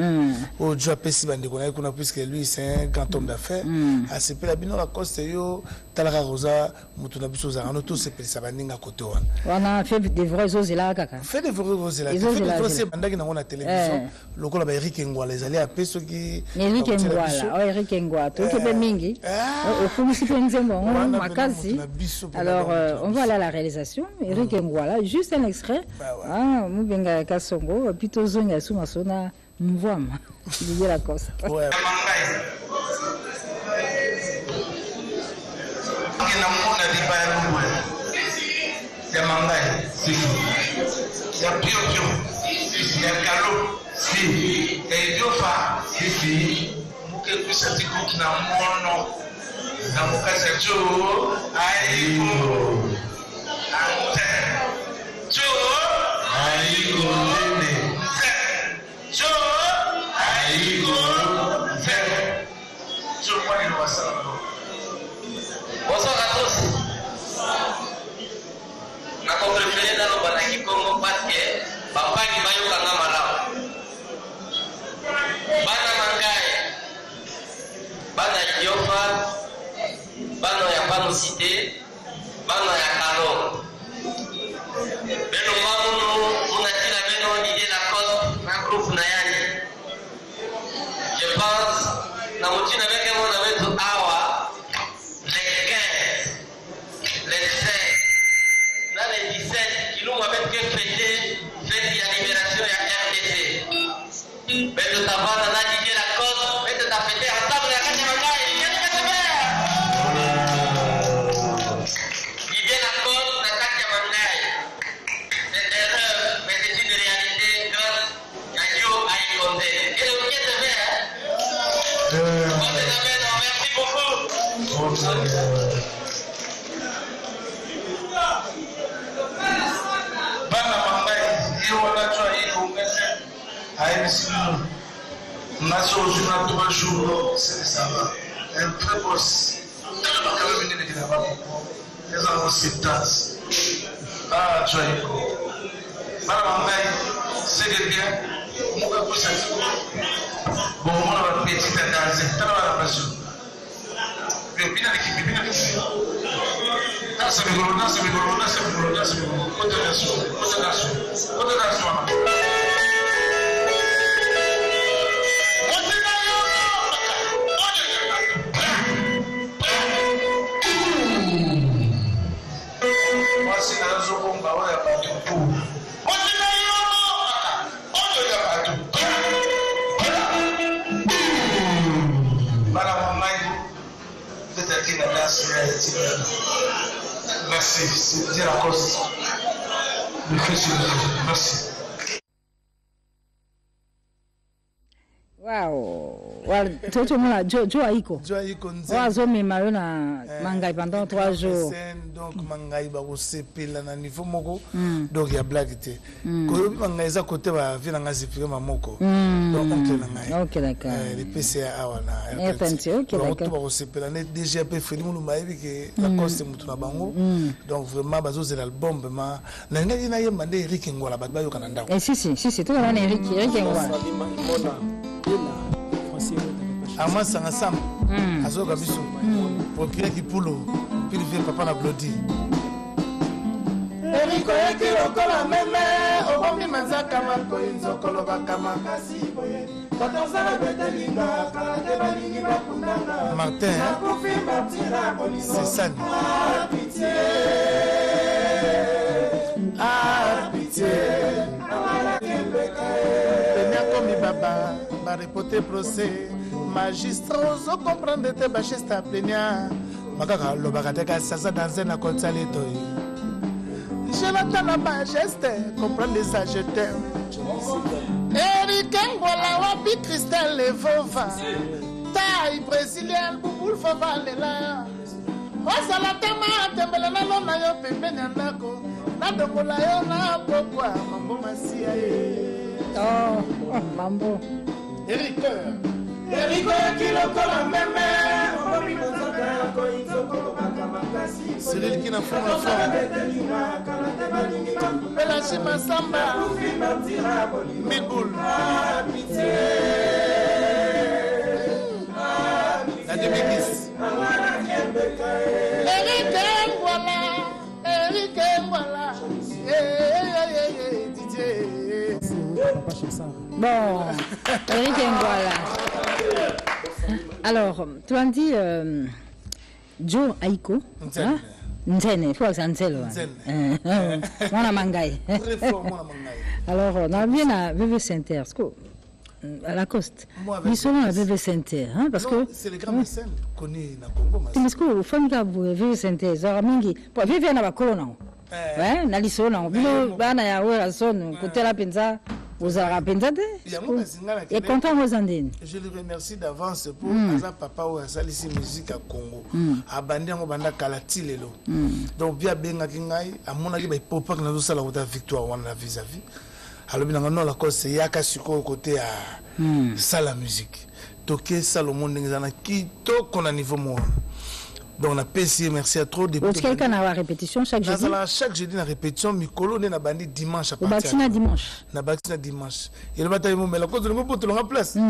Au Dieu Pessi Bandekona, puisque lui c'est un grand homme d'affaires. À ce peu la bino la coste yo Talara Rosa Mutuna Bisoza, on tous ces Sabaninga côté. On a fait des vrais os et là kaka. Fait des vrais os et là. Fait des vrais bandaki na la télévision. Le col ba Eric Ngwala les allés à peso qui Eric Ngwala, Eric Ngwala, to ke mingi. Au fond si pensembo makazi. Alors on va aller à la réalisation. Eric Ngwala, juste un extrait. Ah, Moubenga Kasongo, plutôt Zonga Sumasona, Mouama, il dit la cause. Ouais. Bonsoir à tous. Na préféré dans le Banaki Congo parce que papa qui va y aller malamu. Bana Mangai, bana Idiofa, bana ya Pano Cité, bana ya Kalo. Beno mamuno munatila beno Didier Lacoste na groupe na yani. Je pense na mutina beke mona wetu awa les 16, dans les 17, qui nous avaient fait fêter la libération de la RDC. Mais de ta bande, on a dit la cause, mais de ta fêter ensemble, la carte de Mangai, il vient de il vient la cause, la carte de Mangai. C'est erreur, mais c'est une réalité grâce à Dieu à y compter. Et le week-end de mer, merci beaucoup. Bana Mangai, il wana twa iko ngese. Aïe sinon. Naso juna 3 jours, c'est ça. Un très beau. Tellement quand même venir de là-bas. Les gens s'étassent. Ah, twa iko. Bana Mangai, c'est bien. Muka kusa. Bon, on va petit danser. Tellement la passion. Bina l'équipe. Danse migolo. Merci, c'est dire la cause. Merci. Wow, toto mona Joe Aiko. Joe Aiko nze. Wazo mema na Mangai pendant 3 jours. Donc Mangai ba ko sepela na niveau moko. Donc il y a blague té. Ko Mangai za côté ba vina ngazi pika mamoko. Donc on te Mangai. OK d'accord. Les PCA awana. OK d'accord. Donc ba ko sepela ne déjà pe feli mu maibi ke la cause mutu na bango. Donc vraiment bazo c'est l'album ma na ngai na yemba nde Eric Ngwala ba yo kana ndako. Si tout na Eric Ngwala. Ama sanga sam azoka biso procureur qui poulo puis il vient papa na blodi Eriko yeki lokola meme obomi manzaka makoi nzokolo bakama kasi boye Katozala betelinga kala te balingi bakundanga Martin c'est ça va reporter procès magistrat ozo comprendre te bachiste à plaignant makaka lobaka te ka sasa danser na kotsa leto Jonathan na ba geste comprendre les âges je t'aime Eric Ngola wapi Christelle Levova taille brésilienne bouboule fava lela Osala tema tembele na lona yo pembeni andako na dongola yo na pokwa mambo masia Oh, mambo Eric kilokola meme Cyril qui n'a pas la forme Belachi Massamba Midboul La demi-guise Eric Ngwala Didier Bon, Eric Ngwala. Alors, tu as dit Joe Aiko. Nzene, il faut que ça Nzelo. Mwana Mangai. Alors, on a bien à VV Center, à la Coste. Ils sont à VV Center, parce que c'est les grands mécènes connus dans le Congo. Parce que au fond de VV Center, Zaramingi, pour VV na bakolo ouais, na liso na bilo bana ya wera son côté la penza aux arapenzade. Et content aux andines. Je le remercie d'avance pour Aza papa ou Azalisi musique à Congo. Abandé en banda kalati lelo. Donc via benga kingai à mon avis il pop na zo la wota victoire on la vis-à-vis. Alors bien non la cause c'est yaka siko côté à ça la musique. Toké Salomon ngana ki to qu'on a niveau mon. Donc on a PC merci à trop de Parce que quelqu'un a la répétition chaque jeudi. Chaque jeudi la répétition Mikolo na bandi dimanche à partir. Batina dimanche. Na batina dimanche. Et le matin mais la cause de mo poto la place. Donc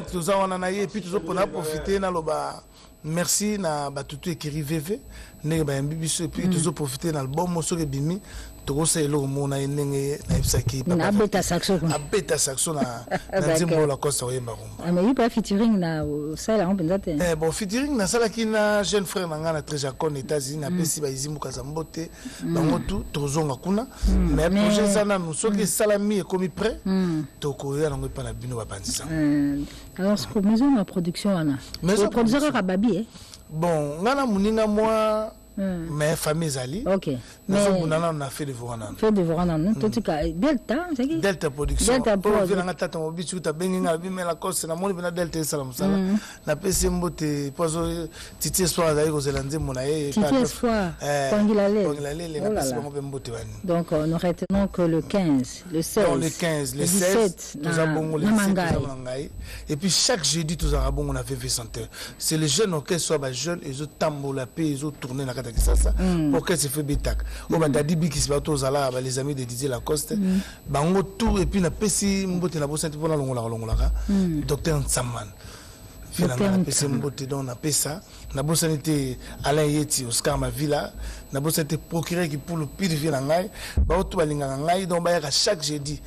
tout ça on en a et puis toujours pour profiter na loba merci na batutu écrit VV ne ba mbibiso et puis toujours profiter na album mo soke bimi to ça elo mo na nenge na ipsaki na beta saxo na nzimbo la costa oyemba ah mais il pas featuring na ça là on penza te bon featuring na sala ki na jeune frère na ngana très jacon États-Unis na pesi ba izimbu kazambote bango tout tozonga kuna mais projet ça na soki salami est comme prêt to ko ya ngo pa na bino ba bandisa alors ce que maison ma production ana le producteur ka babi bon ngana muninga moi mais famille Zali. Ok. Mais on a fait de Voranan. Fait de Voranan. Tout cas Delta, c'est qui? Delta production. Delta production. On a tata mo bichu ta benginga bi mais la cause na moni bina Delta salam sala. Na PC mbote pozo titi espoir za ko zelanze mona e. Titi espoir. Pangilale. Pangilale na PC mo mbote bani. Donc nous retenons que le 15, le 16, le 15, le 16, nous avons le 17 et puis chaque jeudi nous avons on a fait santé. C'est les jeunes auxquels soit ba jeunes et autres tambola paix ils autres tourner na ça pour qu'elle se fait bétac on va dadi biki se bato zala les amis de Didier Lacoste bango tout et puis na pesi mbote na bosante pour na longola docteur Nsaman finalement pesi mbote donc na pesa na bosante Alain Yeti Oscar Mavila na bosante procureur qui pour le pire vient na ngai ba to balinga ngai donc ba ya chaque jeudi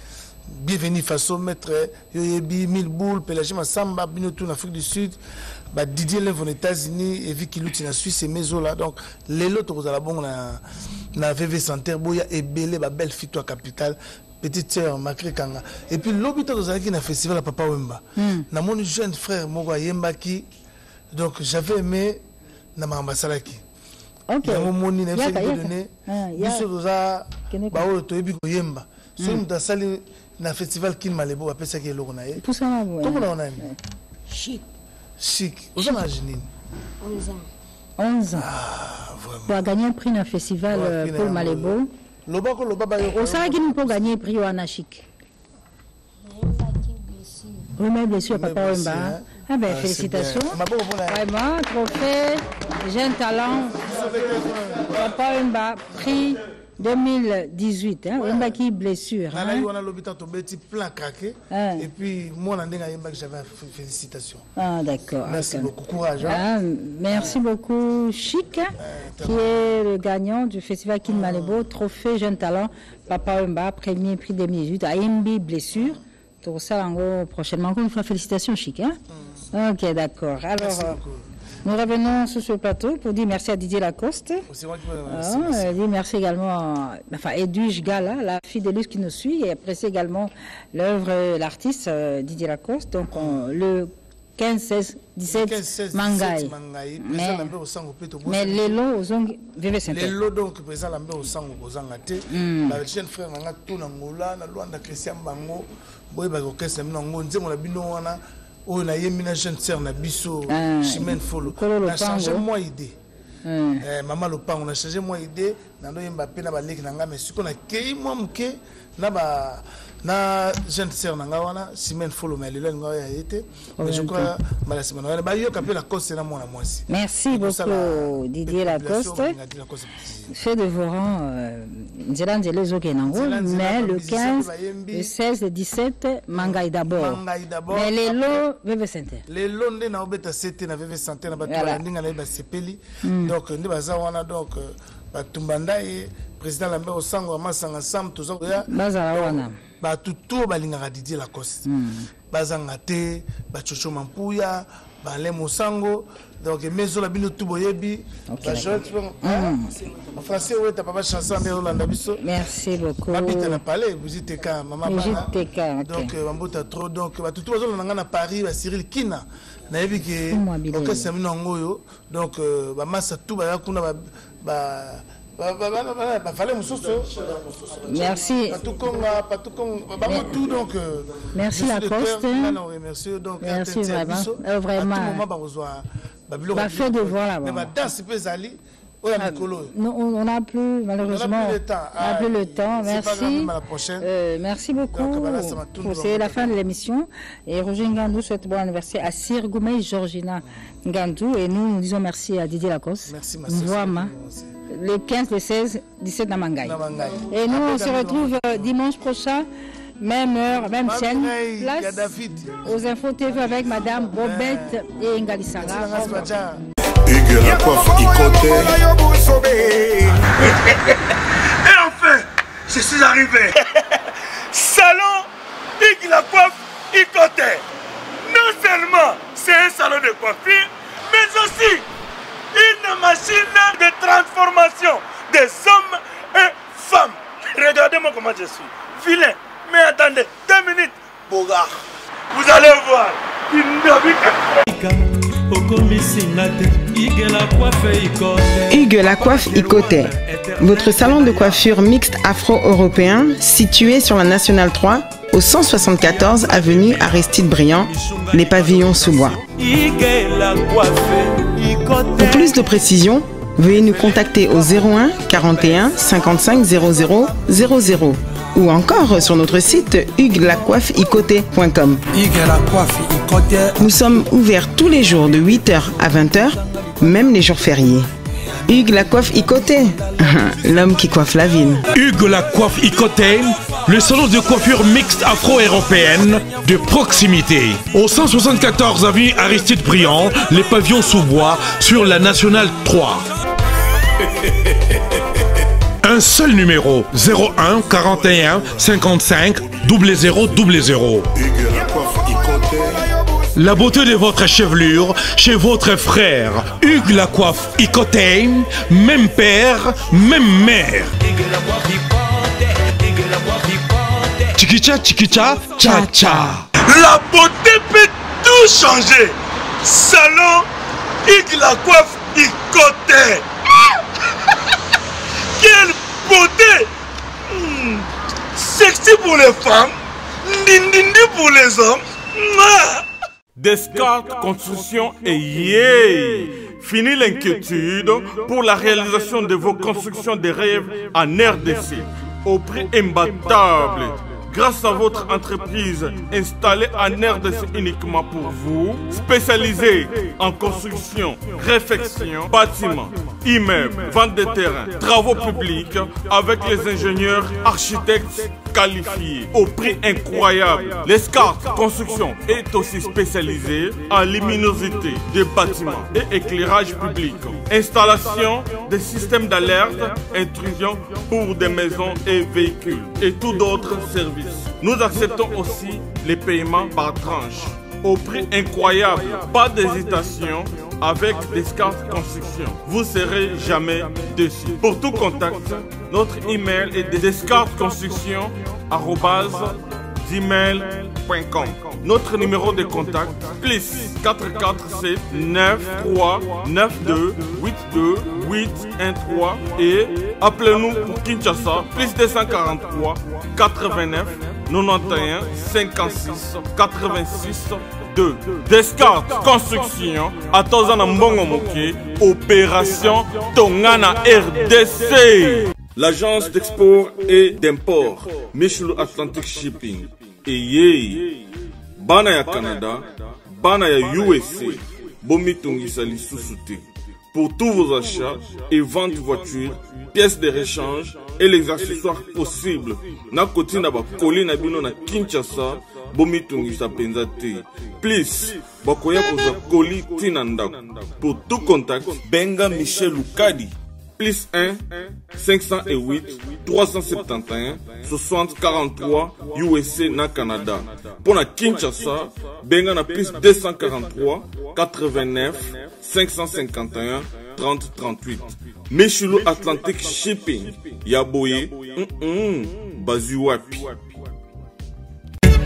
bienvenue façon maître yoyebi 1000 boules Pelagé Massamba bino tout en Afrique du Sud bah Didier lève aux États-Unis et Vicky Lutti en Suisse et Meso là donc les lots aux la bon na VV Santer boya et belé ba belle fille toi capitale petite sœur Makri Kanga et puis l'hôpital aux qui na festival à Papa Wemba na mon jeune frère Mogo Yemba qui donc j'avais aimé na Mambasalaki OK na moni na fait donner biso doza ba o to ebi ko Yemba so nda sali na festival kin malebo ba pesa ke loko na ye tout ça bon tout on a chic chic aux imaginez 11 ans ah vraiment pour gagner un prix dans festival Paul Malebo lobako lobaba au ça qui pour gagner prix au chic oui mais bien sûr papa Wemba ah ben félicitations vraiment trophée jeune talent papa Wemba prix 2018 hein Wemba qui blessure là on a l'hôpital tombé petit plein craqué et puis moi on a Wemba que j'avais félicitations ah d'accord merci beaucoup courage merci beaucoup Chic qui est le gagnant du festival Kin Malebo trophée jeune talent papa Wemba premier prix 2018 AMB blessure tout ça en gros prochainement encore une fois félicitations Chic hein ok d'accord alors Nous revenons sur ce plateau pour dire merci à Didier Lacoste. C'est moi qui vous remercie. Dire merci également à Edwige Gala, la fille de Luce qui nous suit, et apprécie également l'œuvre, l'artiste Didier Lacoste. Donc le 15, 16, 17 Mangai. Mais les lots aux ongles VV Saint. Les lots donc président Lambert au sang aux angaté. La jeune frère nanga tout nangola na Luanda Christian Bango boy ba ko kese mnango nzemo la bino wana o na yemina jeune sœur na biso Chimène Folo. Na changé moi idée. Maman Lopango na changé moi idée na ndo yemba pe na ba leki nanga mais siko na kei moi mke na ba na jeune sœur nanga wana Chimène Folo mais le nga ya été mais je crois malasima na ba yo kapela cause na moi mwasi. Merci beaucoup Didier Lacoste. Fait de vos rangs Nzela Zokenango, mais le 15, le 16, le 17 Mangai d'abord. Mais les lots VV Santé. Les lots na obeta c'était na VV Santé na bato ya ndinga na ba sepeli. Donc ndi baza wana donc batumbanda et président Lambert Osango masanga sam tozo ya bazala wana. Ba tutu balinga Didier Lacoste. Bazanga te, ba chocho mampuya, ba le mosango. Donc mezo la bino tout boyebi. En français ouais t'as pas chanson mais Rolanda biso. Merci beaucoup. Babita na palais, visite ka maman bana. Donc bambota trop donc ba tutu bazo na Paris ba Cyril Kina. Na yebi ke OK c'est mino ngoyo. Donc ba massa tout ba yakuna ba merci. Merci Lacoste. Merci vraiment. Fait de voir là-bas. On n'a plus, malheureusement, on n'a plus le temps. Merci. Merci beaucoup. C'est la fin de l'émission. Et Roger Ngandou souhaite bon anniversaire à Sir Goumé et Georgina Ngandou. Et nous disons merci à Didier Lacoste. Merci, le 15, le 16, 17 Namangai. Et nous, on se retrouve dimanche prochain, même heure, même chaîne, place aux Infos TV avec Madame Bobette et Ngalisanga. Hugues la coiffe Ikoté. Et enfin, je suis arrivé. Salon Hugues la coiffe Ikoté. Non seulement c'est un salon de coiffure, mais aussi une machine de transformation des hommes et femmes. Regardez-moi comment je suis. Vilain. Mais attendez, 2 minutes. Bogart. Vous allez voir. Hugues la coiffe Ikoté. Votre salon de coiffure mixte afro-européen situé sur la Nationale 3 au 174 avenue Aristide Briand, les pavillons sous bois. Pour plus de précisions, veuillez nous contacter au 01 41 55 00 00 ou encore sur notre site huguelacoiffeikoté.com. Nous sommes ouverts tous les jours de 8h à 20h, même les jours fériés. Hugues la coiffe Ikoté, l'homme qui coiffe la ville. Hugues la coiffe Ikoté, le salon de coiffure mixte afro-européenne de proximité. Au 174 avenue Aristide Briand, les pavillons sous bois sur la Nationale 3. Un seul numéro, 01 41 55 00 00. La beauté de votre chevelure chez votre frère. Hugues la coiffe Ikoté, même père, même mère. Chikicha, chikicha, cha cha. La beauté peut tout changer. Salon Hugues la coiffe Ikoté. Quelle beauté! Sexy pour les femmes, dindindi pour les hommes. Descartes Construction et yeah! Fini l'inquiétude pour la réalisation de vos constructions de rêves en RDC au prix imbattable. Grâce à votre entreprise installée en RDC uniquement pour vous, spécialisée en construction, réfection, bâtiments, immeubles, vente de terrains, travaux publics, avec les ingénieurs architectes qualifiés au prix incroyable. L'escarpe Construction est aussi spécialisée en luminosité des bâtiments et éclairage public, installation des systèmes d'alerte, intrusion pour des maisons et véhicules et tout d'autres services. Nous acceptons aussi les paiements par tranche. au prix incroyable. Pas d'hésitation avec Descartes Construction. Vous serez jamais déçus. Pour tout contact, notre email est descartesconstruction@gmail.com. Notre numéro de contact, plus 447 93 92 82 813 et appelez-nous pour Kinshasa, plus 243 89 91 56 86 2. Descartes Construction, à Tozana Mbongo Moké, opération Tongana RDC. L'agence d'export et d'import, Michelo Atlantic Shipping. Et yé, bana ya Canada, bana ya USA, bomi tongisa lisusu te. Pour tous vos achats et ventes de voitures, pièces de rechange et les accessoires possibles. Na koti na ba koli na bino na Kinshasa, bomi tongisa penza te. Please, bakoya koza koli tina ndako. Pour tout contact, benga Michel Lukadi. Plus 1 508 371 60 43 USA na Canada. Pour la Kinshasa, benga na plus 243 89 551 30 38. Michelo Atlantic Shipping. Yaboye, bazu wapi.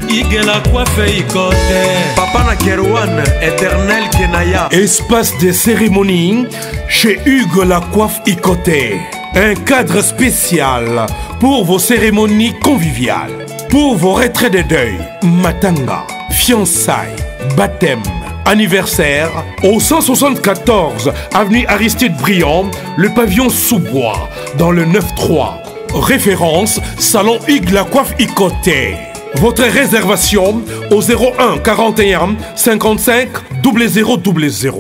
Igela coiffe ikote Papa na Kerouan, éternel Kenaya. Espace de cérémonie chez Hugues la coiffe Icoté. Un cadre spécial pour vos cérémonies conviviales, pour vos retraits de deuil, matanga, fiançailles, baptême, anniversaire. Au 174 avenue Aristide Briand, le pavillon sous-bois, dans le 9-3. Référence, salon Hugues la coiffe Icoté. Votre réservation au 01 41 55 0000.